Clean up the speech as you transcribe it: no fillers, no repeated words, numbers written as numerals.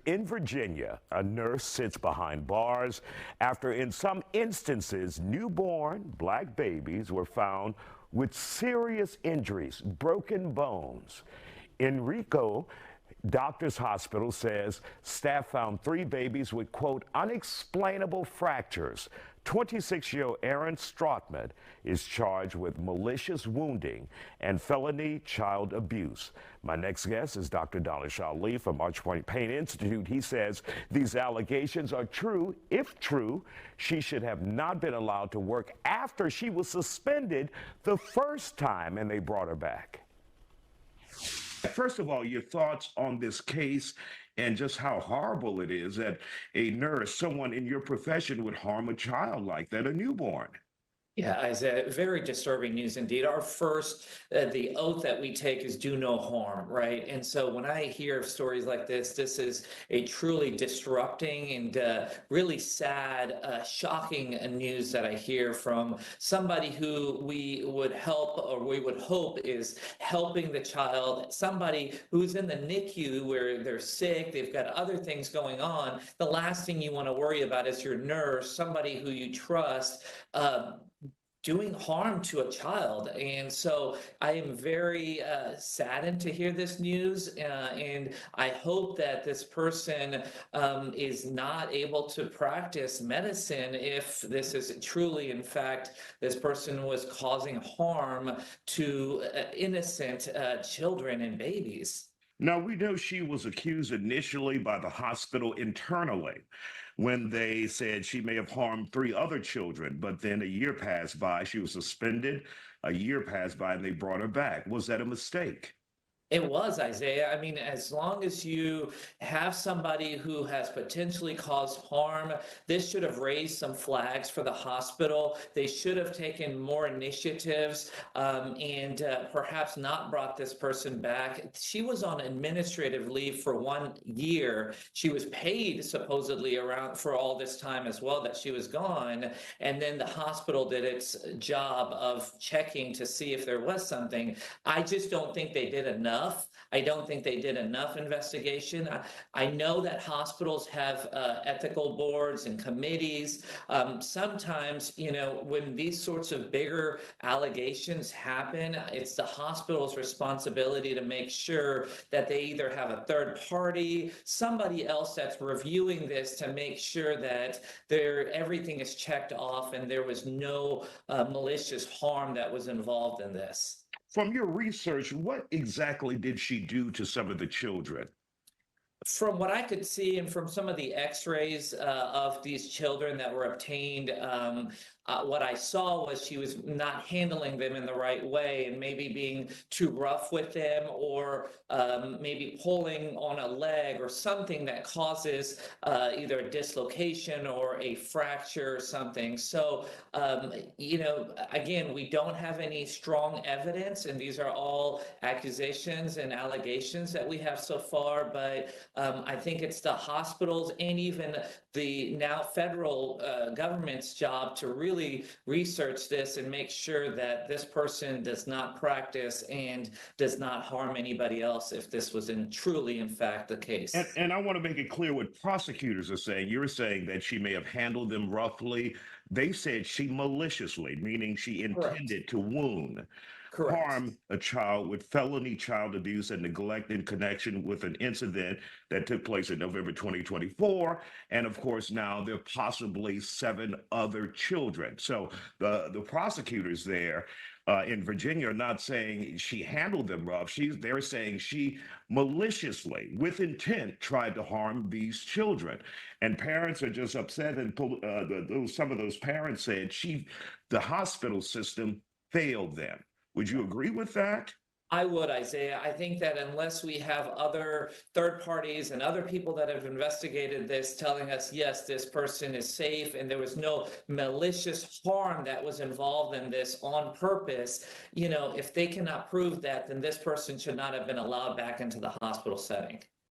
In Virginia, a nurse sits behind bars after, in some instances, newborn black babies were found with serious injuries, broken bones. Enrico Doctors Hospital says staff found 3 babies with, quote, unexplainable fractures. 26-year-old Aaron Strotman is charged with malicious wounding and felony child abuse. My next guest is Dr. Danish Ali from Archpoint Pain Institute. He says these allegations are true. If true, she should have not been allowed to work after she was suspended the first time and they brought her back. First of all, your thoughts on this case and just how horrible it is that a nurse, someone in your profession, would harm a child like that, a newborn. Yeah, Isaiah, very disturbing news indeed. Our first, the oath that we take is do no harm, right? And so when I hear of stories like this is a truly disrupting and really sad, shocking news that I hear from somebody who we would help or we would hope is helping the child, somebody who's in the NICU where they're sick, they've got other things going on. The last thing you want to worry about is your nurse, somebody who you trust, doing harm to a child. And so I am very saddened to hear this news. And I hope that this person is not able to practice medicine if this is truly, in fact, this person was causing harm to innocent children and babies. Now, we know she was accused initially by the hospital internally when they said she may have harmed 3 other children, but then a year passed by, she was suspended, a year passed by, and they brought her back. Was that a mistake? It was, Isaiah. I mean, as long as you have somebody who has potentially caused harm, this should have raised some flags for the hospital. They should have taken more initiatives and perhaps not brought this person back. She was on administrative leave for 1 year. She was paid supposedly around for all this time as well that she was gone. And then the hospital did its job of checking to see if there was something. I just don't think they did enough. I don't think they did enough investigation. I know that hospitals have ethical boards and committees. Sometimes, you know, when these sorts of bigger allegations happen, it's the hospital's responsibility to make sure that they either have a third party, somebody else that's reviewing this to make sure that everything is checked off and there was no malicious harm that was involved in this. From your research, what exactly did she do to some of the children? From what I could see and from some of the x-rays of these children that were obtained, what I saw was she was not handling them in the right way and maybe being too rough with them or maybe pulling on a leg or something that causes either a dislocation or a fracture or something. So, you know, again, we don't have any strong evidence, and these are all accusations and allegations that we have so far, but I think it's the hospitals and even the now federal government's job to really research this and make sure that this person does not practice and does not harm anybody else if this was truly, in fact, the case. And I want to make it clear what prosecutors are saying. You're saying that she may have handled them roughly. They said she maliciously, meaning she intended to wound, harm a child with felony child abuse and neglect in connection with an incident that took place in November 2024. And of course, now there are possibly 7 other children. So the prosecutors there in Virginia are not saying she handled them rough. They're saying she maliciously, with intent, tried to harm these children. And parents are just upset. And some of those parents said the hospital system failed them. Would you agree with that? I would, Isaiah. I think that unless we have other third parties and other people that have investigated this telling us, yes, this person is safe and there was no malicious harm that was involved in this on purpose, you know, if they cannot prove that, then this person should not have been allowed back into the hospital setting.